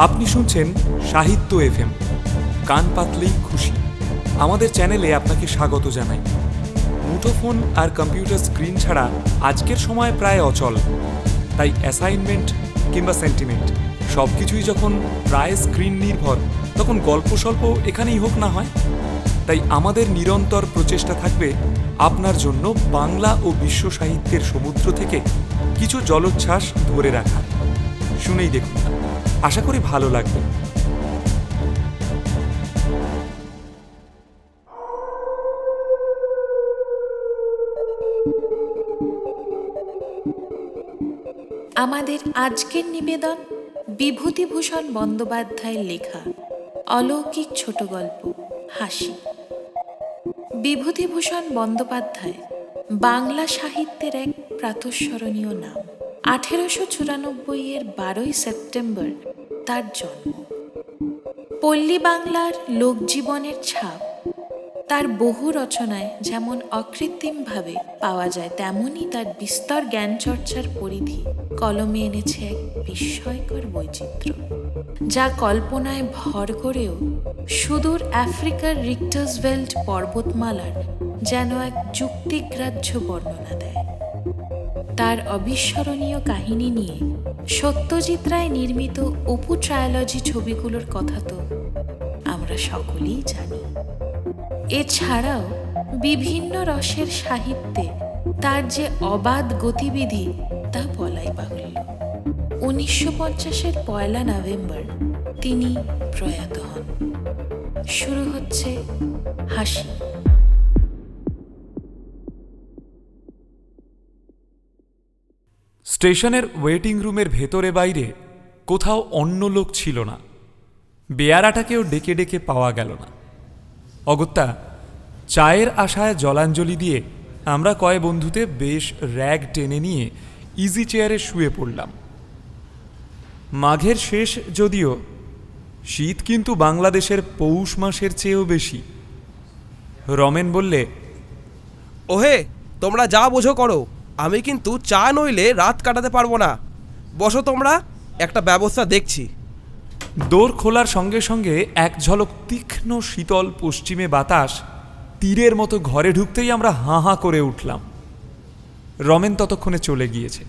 আপনি শুনছেন সাহিত্য এফএম, কান পাতলেই খুশি। আমাদের চ্যানেলে আপনাকে স্বাগত জানাই। মুঠোফোন আর কম্পিউটার স্ক্রিন ছাড়া আজকের সময় প্রায় অচল। তাই অ্যাসাইনমেন্ট কিংবা সেন্টিমেন্ট সব কিছুই যখন প্রায় স্ক্রিন নির্ভর, তখন গল্প স্বল্প এখানেই হোক না হয়। তাই আমাদের নিরন্তর প্রচেষ্টা থাকবে আপনার জন্য বাংলা ও বিশ্ব সাহিত্যের সমুদ্র থেকে কিছু জলোচ্ছ্বাস ধরে রাখার। শুনেই দেখুন, আশা করি ভালো লাগবে। আমাদের আজকের নিবেদন বিভূতিভূষণ বন্দ্যোপাধ্যায়ের লেখা অলৌকিক ছোট গল্প হাসি। বিভূতিভূষণ বন্দ্যোপাধ্যায় বাংলা সাহিত্যের এক প্রাতঃস্মরণীয় নাম। 1894-এর 12 সেপ্টেম্বর তার জন্ম। পল্লী বাংলার লোকজীবনের ছাপ তার বহু রচনায় যেমন অকৃত্রিমভাবে পাওয়া যায়, তেমনই তার বিস্তর জ্ঞানচর্চার পরিধি কলমে এনেছে এক বিস্ময়কর বৈচিত্র্য, যা কল্পনায় ভর করেও সুদূর আফ্রিকার রিক্টার্সভেল্ড পর্বতমালার যেন এক যুক্তিগ্রাহ্য বর্ণনা দেয়। তার অবিস্মরণীয় কাহিনী নিয়ে সত্যজিৎ রায় নির্মিত অপু ট্রায়োলজি ছবিগুলোর কথা তো আমরা সকলেই জানি। এছাড়াও বিভিন্ন রসের সাহিত্যে তার যে অবাধ গতিবিধি তা বলাই বাহুল্য। 1950-এর 1 নভেম্বর তিনি প্রয়াত হন। শুরু হচ্ছে হাসি। স্টেশনের ওয়েটিং রুমের ভেতরে বাইরে কোথাও অন্য লোক ছিল না। বেয়ারাটাকেও ডেকে ডেকে পাওয়া গেল না। অগত্যা চায়ের আশায় জলাঞ্জলি দিয়ে আমরা কয় বন্ধুতে বেশ র্যাগ টেনে নিয়ে ইজি চেয়ারে শুয়ে পড়লাম। মাঘের শেষ যদিও, শীত কিন্তু বাংলাদেশের পৌষ মাসের চেয়েও বেশি। রমেন বললে, ওহে, তোমরা যা বোঝো করো, আমি কিন্তু চা নইলে রাত কাটাতে পারবো না। বসো তোমরা, একটা ব্যবস্থা দেখছি। দোর খোলার সঙ্গে সঙ্গে এক ঝলক তীক্ষ্ণ শীতল পশ্চিমে বাতাস তীরের মতো ঘরে ঢুকতেই আমরা হাঁ হাঁ করে উঠলাম। রমেন ততক্ষণে চলে গিয়েছে।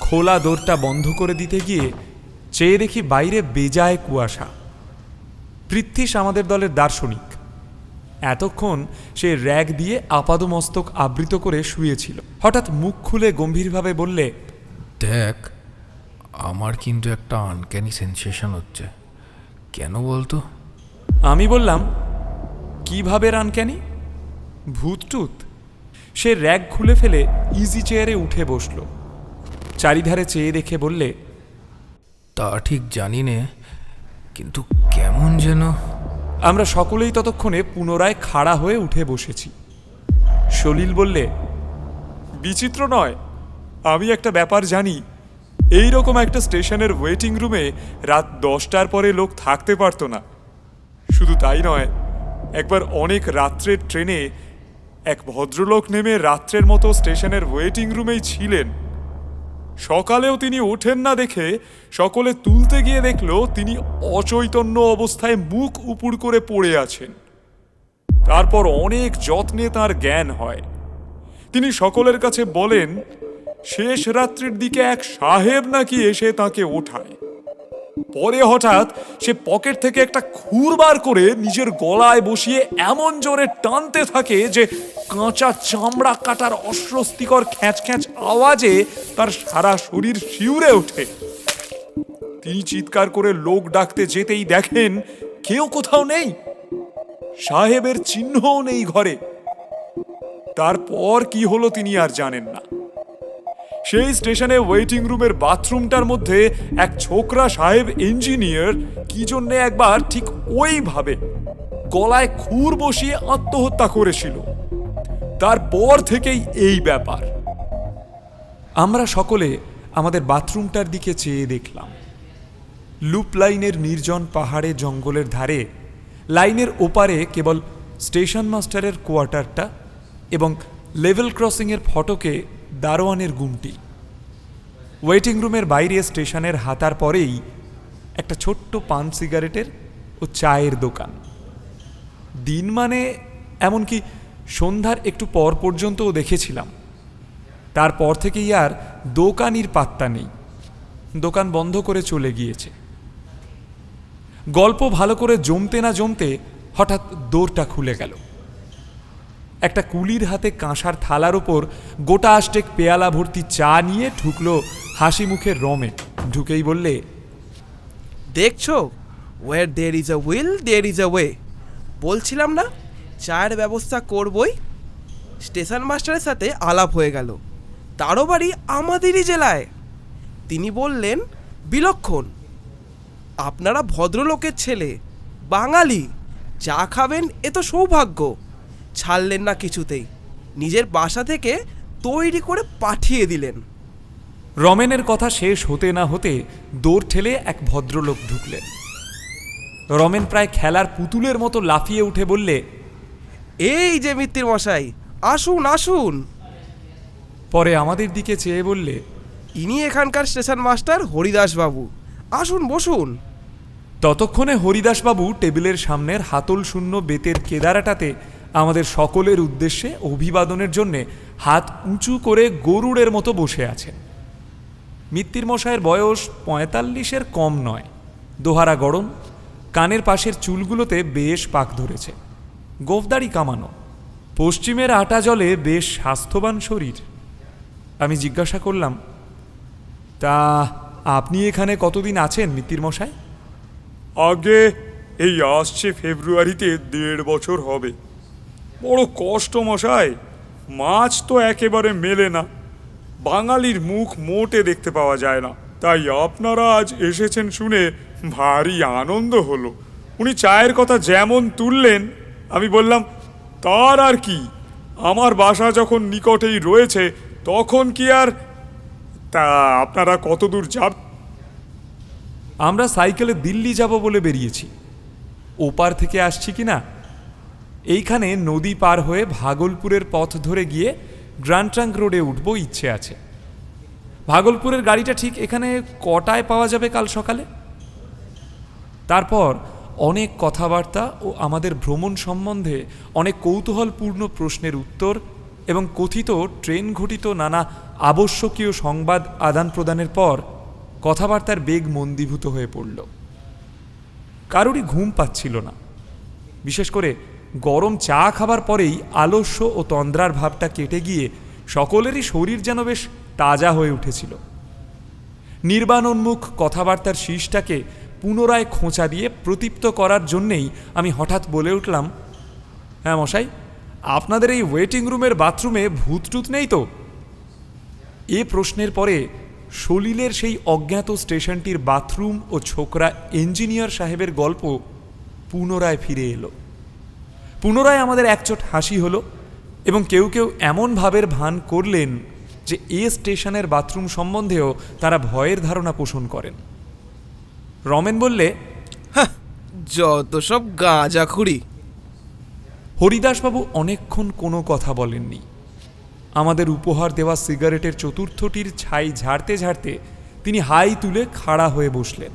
খোলা দোরটা বন্ধ করে দিতে গিয়ে চেয়ে দেখি বাইরে বেজায় কুয়াশা। পৃথ্বীশ আমাদের দলের দার্শনিক। এতক্ষণ সে র্যাগ দিয়ে আপাদমস্তক আবৃত করে শুয়েছিল। হঠাৎ মুখ খুলে গম্ভীরভাবে বললে, দেখ, আমার কিন্তু একটা আনক্যানি সেন্সেশন হচ্ছে। কেন বলতো? আমি বললাম, কিভাবে আনক্যানি? ভূতটুত? সে র্যাগ খুলে ফেলে ইজি চেয়ারে উঠে বসল। চারিধারে চেয়ে দেখে বললে, তা ঠিক জানি নে, কিন্তু কেমন যেন। আমরা সকলেই ততক্ষণে পুনরায় খাড়া হয়ে উঠে বসেছি। সলিল বললে, বিচিত্র নয়, আমি একটা ব্যাপার জানি। এই রকম একটা স্টেশনের ওয়েটিং রুমে রাত 10টার পরে লোক থাকতে পারতো না। শুধু তাই নয়, একবার অনেক রাত্রের ট্রেনে এক ভদ্রলোক নেমে রাত্রের মতো স্টেশনের ওয়েটিং রুমেই ছিলেন। সকালেও তিনি ওঠেন না দেখে সকলে তুলতে গিয়ে দেখল তিনি অচৈতন্য অবস্থায় মুখ উপুড় করে পড়ে আছেন। তারপর অনেক যত্নে তার জ্ঞান হয়। তিনি সকলের কাছে বলেন, শেষ রাত্রির দিকে এক সাহেব নাকি এসে তাকে ওঠায়। পরে হঠাৎ সে পকেট থেকে একটা খুর বার করে নিজের গলায় বসিয়ে এমন জোরে টানতে থাকে যে কাঁচা চামড়া কাটার অস্বস্তিকর খ্যাঁচ খ্যাঁচ আওয়াজে তার সারা শরীর শিউরে ওঠে। তিনি চিৎকার করে লোক ডাকতে যেতেই দেখেন কেউ কোথাও নেই। সাহেবের চিহ্নও নেই ঘরে। তারপর কি হলো তিনি আর জানেন না। সেই স্টেশনে ওয়েটিং রুমের বাথরুমটার মধ্যে এক ছোকরা সাহেব ইঞ্জিনিয়ার কি জন্যে একবার ঠিক ওইভাবে গলায় খুর বসিয়ে আত্মহত্যা করেছিল। তারপর থেকেই এই ব্যাপার। আমরা সকলে আমাদের বাথরুমটার দিকে চেয়ে দেখলাম। লুপ লাইনের নির্জন পাহাড়ে জঙ্গলের ধারে লাইনের ওপারে কেবল স্টেশন মাস্টারের কোয়ার্টারটা এবং লেভেল ক্রসিংয়ের ফটকে দারোয়ানের গুমটি। ওয়েটিং রুমের বাইরে স্টেশনের হাতার পরেই একটা ছোট্ট পান সিগারেটের ও চায়ের দোকান। দিন মানে এমনকি সন্ধ্যার একটু পর পর্যন্তও দেখেছিলাম। তারপর থেকেই আর দোকানির পাত্তা নেই, দোকান বন্ধ করে চলে গিয়েছে। গল্প ভালো করে জমতে না জমতে হঠাৎ দোরটা খুলে গেল। একটা কুলির হাতে কাঁসার থালার ওপর গোটা আষ্টেক পেয়ালা ভর্তি চা নিয়ে ঢুকলো হাসি মুখে রমেন। ঢুকেই বললে, দেখছো, where there is a will there is a way. বলছিলাম না চায়ের ব্যবস্থা করবই। স্টেশন মাস্টারের সাথে আলাপ হয়ে গেল, তারও বাড়ি আমাদেরই জেলায়। তিনি বললেন, বিলক্ষণ, আপনারা ভদ্রলোকের ছেলে, বাঙালি, চা খাবেন এ তো সৌভাগ্য। ছাড়লেন না কিছুতেই, নিজের বাসা থেকে তৈরি করে পাঠিয়ে দিলেন। রমেনের কথা শেষ হতে না হতে দৌড় ঠেলে এক ভদ্রলোক ঢুকলেন। রমেন প্রায় খেলার পুতুলের মতো লাফিয়ে উঠে বললে, এই যে মিত্তির মশাই, আসুন আসুন। পরে আমাদের দিকে চেয়ে বললে, ইনি এখানকার স্টেশন মাস্টার হরিদাস বাবু, আসুন বসুন। ততক্ষণে হরিদাসবাবু টেবিলের সামনের হাতল শূন্য বেতের কেদারাটাতে আমাদের সকলের উদ্দেশ্যে অভিবাদনের জন্যে হাত উঁচু করে গরুড়ের মতো বসে আছেন। মিত্তির মশাইয়ের বয়স 45-এর কম নয়, দোহারা গরম, কানের পাশের চুলগুলোতে বেশ পাক ধরেছে, গোঁফদাড়ি কামানো, পশ্চিমের আটা জলে বেশ স্বাস্থ্যবান শরীর। আমি জিজ্ঞাসা করলাম, তা আপনি এখানে কতদিন আছেন মিত্তির মশাই? আগে এই আসছে ফেব্রুয়ারিতে 1.5 বছর হবে। বড় কষ্ট মশাই, মাছ তো একেবারে মেলে না, বাঙালির মুখ মোটে দেখতে পাওয়া যায় না। তাই আপনারা আজ এসেছেন শুনে ভারী আনন্দ হলো। উনি চায়ের কথা যেমন তুললেন, আমি বললাম, তার আর কি, আমার বাসা যখন নিকটেই রয়েছে তখন কি আর। তা আপনারা কত দূর যাব? আমরা সাইকেলে দিল্লি যাব বলে বেরিয়েছি। ওপার থেকে আসছি কি না, এইখানে নদী পার হয়ে ভাগলপুরের পথ ধরে গিয়ে গ্র্যান্ড ট্রাঙ্ক রোডে উঠব ইচ্ছে আছে। ভাগলপুরের গাড়িটা ঠিক এখানে কটায় পাওয়া যাবে কাল সকালে? তারপর অনেক কথাবার্তা ও আমাদের ভ্রমণ সম্বন্ধে অনেক কৌতূহলপূর্ণ প্রশ্নের উত্তর এবং কথিত ট্রেন ঘটিত নানা আবশ্যকীয় সংবাদ আদান প্রদানের পর কথাবার্তার বেগ মন্দীভূত হয়ে পড়ল। কারোরই ঘুম পাচ্ছিল না। বিশেষ করে গরম চা খাবার পরেই আলস্য ও তন্দ্রার ভাবটা কেটে গিয়ে সকলেরই শরীর যেন বেশ তাজা হয়ে উঠেছিল। নির্বাণোন্মুখ কথাবার্তার শীষটাকে পুনরায় খোঁচা দিয়ে প্রদীপ্ত করার জন্যেই আমি হঠাৎ বলে উঠলাম, হ্যাঁ মশাই, আপনাদের এই ওয়েটিং রুমের বাথরুমে ভূতটুত নেই তো? এ প্রশ্নের পরে সলিলের সেই অজ্ঞাত স্টেশনটির বাথরুম ও ছোকরা ইঞ্জিনিয়ার সাহেবের গল্প পুনরায় ফিরে এলো। পুনরায় আমাদের একচোট হাসি হলো এবং কেউ কেউ এমন ভাবের ভান করলেন যে এ স্টেশনের বাথরুম সম্বন্ধেও তারা ভয়ের ধারণা পোষণ করেন। রমেন বললে, যত সব গাঁজাখুরি। হরিদাসবাবু অনেকক্ষণ কোনো কথা বলেননি। আমাদের উপহার দেওয়া সিগারেটের চতুর্থটির ছাই ঝাড়তে ঝাড়তে তিনি হাই তুলে খাড়া হয়ে বসলেন।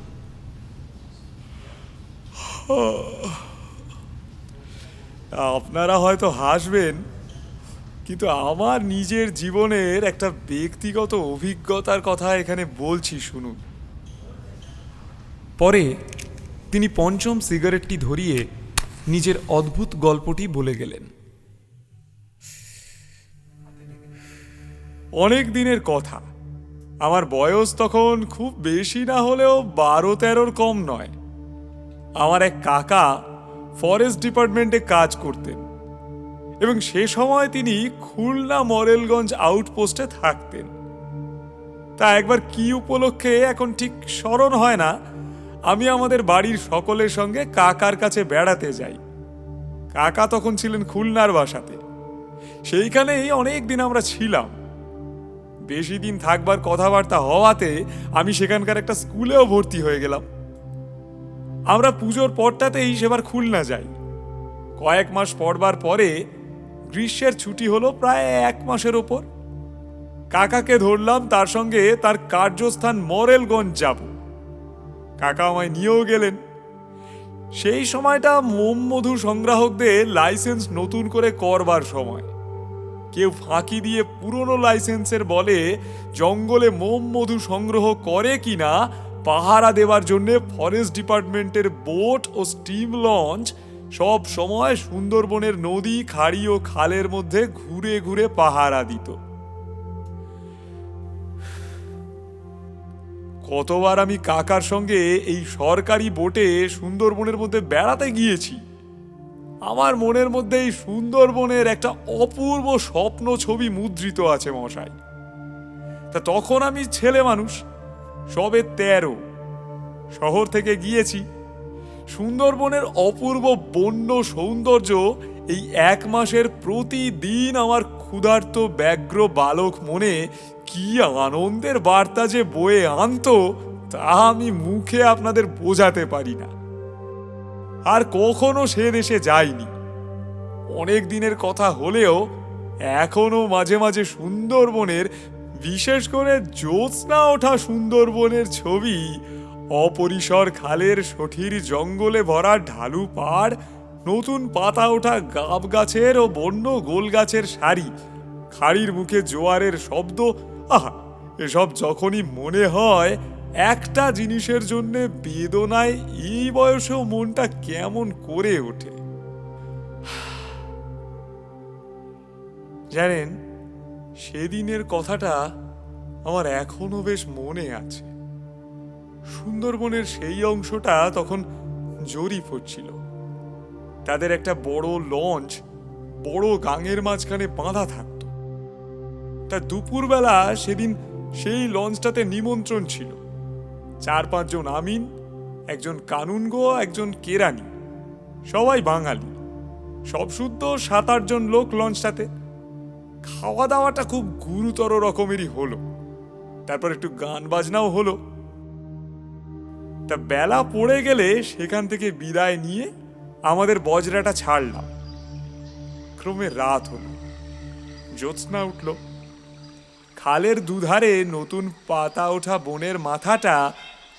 আপনারা হয়তো হাসবেন, কিন্তু আমার নিজের জীবনের একটা ব্যক্তিগত অভিজ্ঞতার কথা এখানে বলছি, শুনুন। পরে তিনি পঞ্চম সিগারেটটি ধরিয়ে নিজের অদ্ভুত গল্পটি বলে গেলেন। অনেক দিনের কথা, আমার বয়স তখন খুব বেশি না হলেও 12-13 কম নয়। আমার এক কাকা ফরেস্ট ডিপার্টমেন্টে কাজ করতেন এবং সে সময় তিনি খুলনা মরেলগঞ্জ আউটপোস্টে থাকতেন। তা একবার কি উপলক্ষে এখন ঠিক স্মরণ হয় না, আমি আমাদের বাড়ির সকলের সঙ্গে কাকার কাছে বেড়াতে যাই। কাকা তখন ছিলেন খুলনার বাসাতে। সেইখানেই অনেক দিন আমরা ছিলাম। বেশি দিন থাকবার কথাবার্তা হওয়াতে আমি সেখানকার একটা স্কুলেও ভর্তি হয়ে গেলাম। আমরা পুজোর পরটাতেই সেবার খুলনা যাই। কয়েক মাস পড়বার পরে গ্রীষ্মের ছুটি হলো প্রায় 1 মাসের ওপর। কাকাকে ধরলাম তার সঙ্গে তার কার্যস্থান মরেলগঞ্জ যাব। কাকা আমায় নিয়েও গেলেন। সেই সময়টা মোম মধু সংগ্রাহকদের লাইসেন্স নতুন করে করবার সময়। কেউ ফাঁকি দিয়ে পুরনো লাইসেন্সের বলে জঙ্গলে মোম মধু সংগ্রহ করে কিনা পাহারা দেওয়ার জন্য ফরেস্ট ডিপার্টমেন্টের বোট ও স্টিম লঞ্চ সব সময় সুন্দরবনের নদী, খাড়ি ও খালের মধ্যে ঘুরে ঘুরে পাহারা দিত। কতবার আমি কাকার সঙ্গে এই সরকারি বোটে সুন্দরবনের মধ্যে বেড়াতে গিয়েছি। আমার মনের মধ্যে এই সুন্দরবনের একটা অপূর্ব স্বপ্ন ছবি মুদ্রিত আছে মশাই। তা তখন আমি ছেলে মানুষ, সবে 13। শহর থেকে গিয়েছি। সুন্দরবনের অপূর্ব বন্য সৌন্দর্য এই 1 মাসের প্রতিদিন আমার ক্ষুধার্ত ব্যগ্র বালক মনে কি আনন্দের বার্তা যে বয়ে আনতো তা আমি মুখে আপনাদের বোঝাতে পারি না। আর কখনো সে দেশে যাইনি। অনেক দিনের কথা হলেও এখনো মাঝে মাঝে সুন্দরবনের, বিশেষ করে জ্যোৎস্না ওঠা সুন্দরবনের ছবি, অপরিসর খালের সঠির জঙ্গলে ভরা ঢালু পাড়, নতুন পাতা ওঠা গাব গাছের ও বন্য গোল গাছের সারি, খাড়ির মুখে জোয়ারের শব্দ, আহা, এসব যখনই মনে হয় একটা জিনিসের জন্য বেদনায় এই বয়সেও মনটা কেমন করে ওঠে। জানেন, সেদিনের কথাটা আমার এখনো বেশ মনে আছে। সুন্দরবনের সেই অংশটা তখন জরিপ হচ্ছিল। তাদের একটা বড় লঞ্চ বড় গাঙের মাঝখানে বাঁধা থাকত। তা দুপুরবেলা সেদিন সেই লঞ্চটাতে নিমন্ত্রণ ছিল। 4-5 জন আমিন, একজন কানুনগো, একজন কেরানি, সবাই বাঙালি, সব শুদ্ধ 7-8 জন লোক লঞ্চটাতে। খাওয়া দাওয়াটা খুব গুরুতর রকমেরই হলো। তারপর একটু গান বাজনাও হলো। তা বেলা পড়ে গেলে সেখান থেকে বিদায় নিয়ে আমাদের বজরাটা ছাড়লাম। ক্রমে রাত হলো, জ্যোৎস্না উঠল। খালের দুধারে নতুন পাতা ওঠা বনের মাথাটা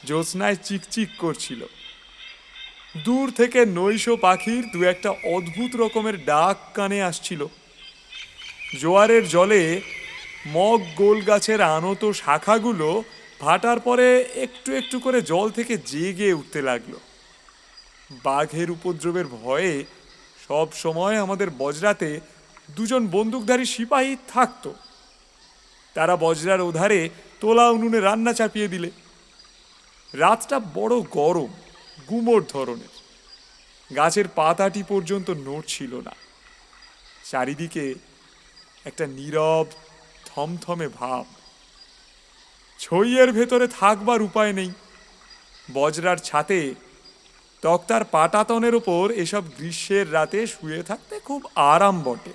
জ্যোৎস্নায় চিকচিক করছিল। দূর থেকে নৈশ পাখির 2-1টা অদ্ভুত রকমের ডাক কানে আসছিল। জোয়ারের জলে মগ গোল গাছের আনত শাখাগুলো ভাটার পরে একটু একটু করে জল থেকে জেগে উঠতে লাগলো। বাঘের উপদ্রবের ভয়ে সব সময় আমাদের বজরাতে 2 জন বন্দুকধারী সিপাহী থাকতো। তারা বজরার ওধারে তোলা উনুনে রান্না চাপিয়ে দিলে। রাতটা বড় গরম, গুমোট ধরনের। গাছের পাতাটি পর্যন্ত নড়ছিল না। চারিদিকে একটা নীরব থমথমে ভাব। ছইয়ের ভেতরে থাকবার উপায় নেই। বজরার ছাতে তক্তার পাটাতনের ওপর এসব গ্রীষ্মের রাতে শুয়ে থাকতে খুব আরাম বটে,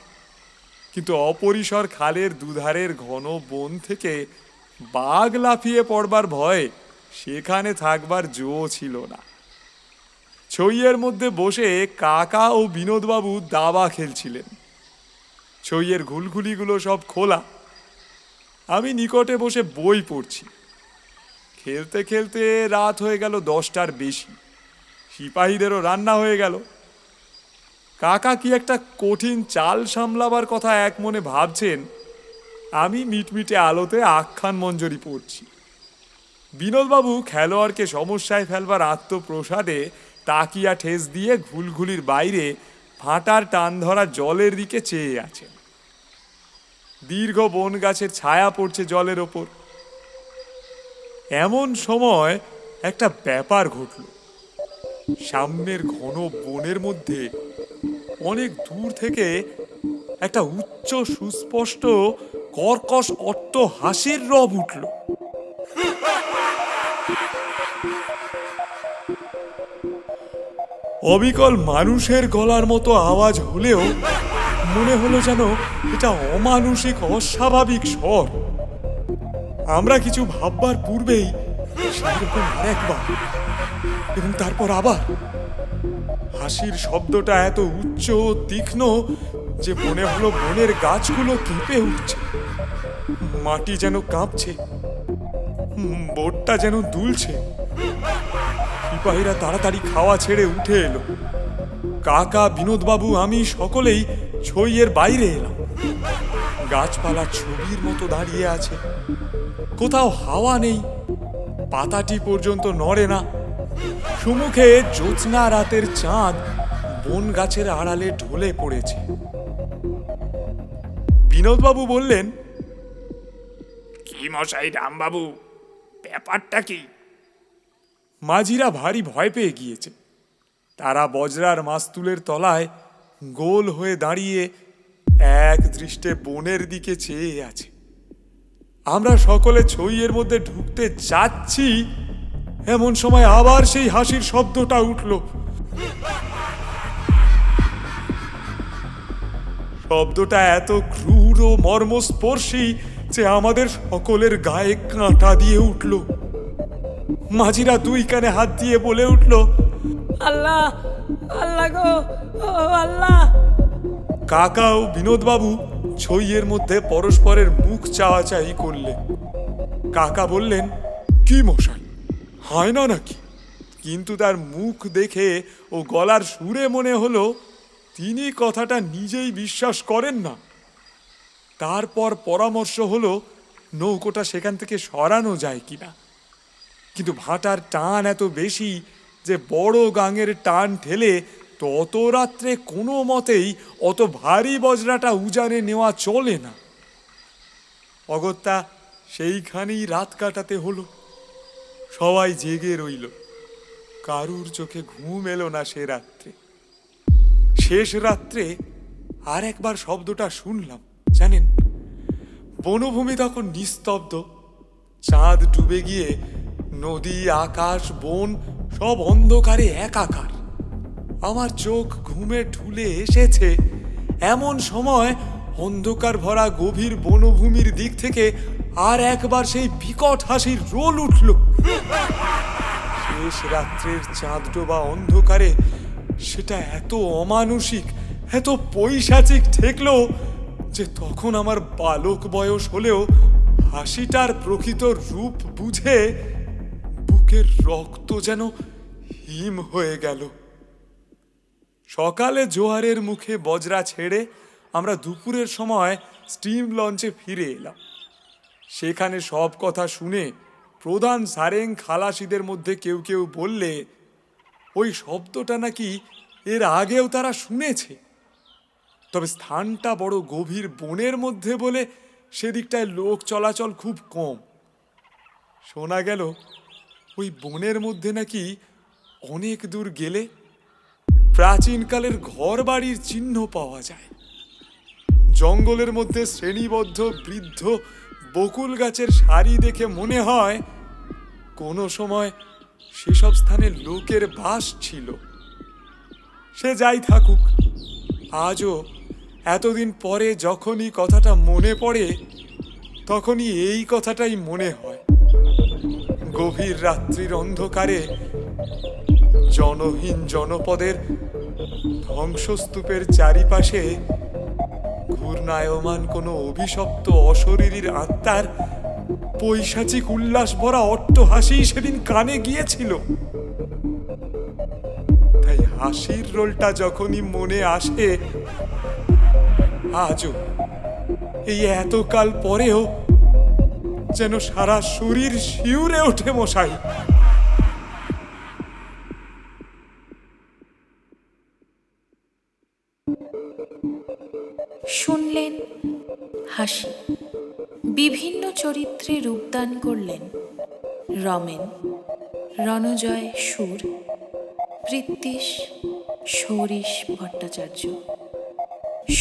কিন্তু অপরিসর খালের দুধারের ঘন বন থেকে বাঘ লাফিয়ে পড়বার ভয়ে সেখানে থাকবার জো ছিল না। ছইয়ের মধ্যে বসে কাকা ও বিনোদবাবু দাবা খেলছিলেন। ছইয়ের ঘুলঘুলিগুলো সব খোলা। আমি নিকটে বসে বই পড়ছি। খেলতে খেলতে রাত হয়ে গেল 10টার বেশি। সিপাহীদেরও রান্না হয়ে গেল। কাকা কি একটা কঠিন চাল সামলাবার কথা এক মনে ভাবছেন। আমি মিটমিটে আলোতে আখ্যান মঞ্জরি পড়ছি। বিনোদবাবু খেলোয়াড়কে সমস্যায় ফেলবার আত্মপ্রসাদে তাকিয়া ঠেস দিয়ে ঘুলঘুলির বাইরে ভাটার টান ধরা জলের দিকে চেয়ে আছেন। দীর্ঘ বন গাছের ছায়া পড়ছে জলের ওপর। এমন সময় একটা ব্যাপার ঘটল। সামনের ঘন বনের মধ্যে অনেক দূর থেকে একটা উচ্চ সুস্পষ্ট কর্কশ অট্ট হাসির রব উঠল। অবিকল মানুষের গলার মতো আওয়াজ হলেও মনে হলো যেন এটা অমানুষিক, অস্বাভাবিক স্বর। আমরা কিছু ভাববার পূর্বেই সেরকম আরেকবার এবং তারপর আবার হাসির শব্দটা এত উচ্চ ও তীক্ষ্ণ যে মনে হলো বনের গাছগুলো কেঁপে উঠছে, মাটি যেন কাঁপছে, বোটটা যেন দুলছে। সিপাহীরা তাড়াতাড়ি খাওয়া ছেড়ে উঠে এলো। কাকা, বিনোদবাবু, আমি সকলেই ছইয়ের বাইরে এলাম। গাছপালা ছবির মতো দাঁড়িয়ে আছে, কোথাও হাওয়া নেই, পাতাটি পর্যন্ত নড়ে না। সুমুখে জ্যোৎস্না রাতের চাঁদ বন গাছের আড়ালে ঢলে পড়েছে। বিনোদবাবু বললেন, কি মশাই রামবাবু, ব্যাপারটা কি? মাঝিরা ভারী ভয় পেয়ে গিয়েছে। তারা বজরার মাস্তুলের তলায় গোল হয়ে দাঁড়িয়ে এক দৃষ্টে বনের দিকে চেয়ে আছে। আমরা সকলে ছইয়ের মধ্যে ঢুকতে যাচ্ছি, এমন সময় আবার সেই হাসির শব্দটা উঠল। শব্দটা এত ক্রূর ও মর্মস্পর্শী যে আমাদের সকলের গায়ে কাঁটা দিয়ে উঠল। মাঝিরা দুই কানে হাত দিয়ে বলে উঠল, আল্লাহ, আল্লাহ গো, ও আল্লাহ। কাকা ও বিনোদবাবু ছইয়ের মধ্যে পরস্পরের মুখ চাওয়াচাই করলেন। কাকা বললেন, কি মশাই, হয় না নাকি? কিন্তু তার মুখ দেখে ও গলার সুরে মনে হলো তিনি কথাটা নিজেই বিশ্বাস করেন না। তারপর পরামর্শ হলো নৌকোটা সেখান থেকে সরানো যায় কিনা। কিন্তু ভাটার টান এত বেশি যে বড় গাঙের টান ঠেলে তত রাত্রে কোনো মতেই অত ভারী বজরাটা উজানে নেওয়া চলে না। অগত্যা সেইখানেই রাত কাটাতে হলো। সবাই জেগে রইল, কারুর চোখে ঘুম এলো না সে রাত্রে। শেষ রাত্রে আর একবার শব্দটা শুনলাম, জানেন? বনভূমি তখন নিস্তব্ধ, চাঁদ ডুবে গিয়ে নদী, আকাশ, বন সব অন্ধকারে একাকার। আমার চোখ ঘুমে ঢুলে এসেছে এমন সময় অন্ধকার ভরা গভীর বনভূমির দিক থেকে আর একবার সেই বিকট হাসির রোল উঠল। শেষ রাত্রের চাঁদ ডোবা অন্ধকারে সেটা এত অমানুষিক, এত পৈশাচিক ঠেকলো যে তখন আমার বালক বয়স হলেও হাসিটার প্রকৃত রূপ বুঝে বুকের রক্ত যেন হিম হয়ে গেল। সকালে জোয়ারের মুখে বজরা ছেড়ে আমরা দুপুরের সময় স্টিম লঞ্চে ফিরে এলাম। সেখানে সব কথা শুনে প্রধান সারেং খালাসিদের মধ্যে কেউ কেউ বললে ওই শব্দটা নাকি এর আগেও তারা শুনেছে, তবে স্থানটা বড় গভীর বনের মধ্যে বলে সেদিকটায় লোক চলাচল খুব কম। শোনা গেল ওই বনের মধ্যে নাকি অনেক দূর গেলে প্রাচীনকালের ঘর বাড়ির চিহ্ন পাওয়া যায়। জঙ্গলের মধ্যে শ্রেণীবদ্ধ বৃদ্ধ বকুল গাছের সারি দেখে মনে হয় কোনো সময় সেসব স্থানে লোকের বাস ছিল। সে যাই থাকুক, আজও এতদিন পরে যখনই কথাটা মনে পড়ে তখনই এই কথাটাই মনে হয়। গভীর রাত্রির অন্ধকারে জনহীন জনপদের ধ্বংসস্তূপের চারিপাশে ঘূর্ণায়মান কোনো অভিশপ্ত অশরীরীর আত্মার পৈশাচিক উল্লাস ভরা অট্টহাসি সেদিন কানে গিয়েছিল। তাই হাসির রোলটা যখনই মনে আসে আজও, এই এতকাল পরেও যেন সারা শরীর শিউরে ওঠে মশাই। শুনলেন হাসি। বিভিন্ন চরিত্রে রূপদান করলেন রমেন, রণজয় সুর, পৃথ্বীশ, সৌরীশ ভট্টাচার্য,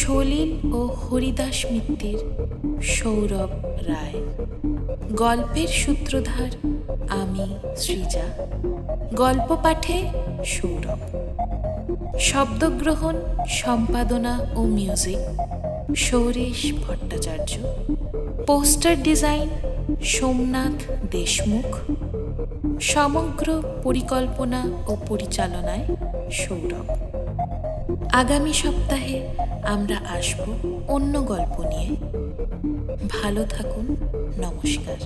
সলিল ও হরিদাস মিত্তির সৌরভ রায়। গল্পের সূত্রধার আমি সৃজা, গল্প পাঠে সৌরভ। শব্দগ্রহণ, সম্পাদনা ও music Sourish Bhattacharya. Poster design Somnath Deshmukh. সমগ্র পরিকল্পনা ও পরিচালনায় সৌরভ। আগামী সপ্তাহে আমরা আসব অন্য গল্প নিয়ে। ভালো থাকুন, নমস্কার।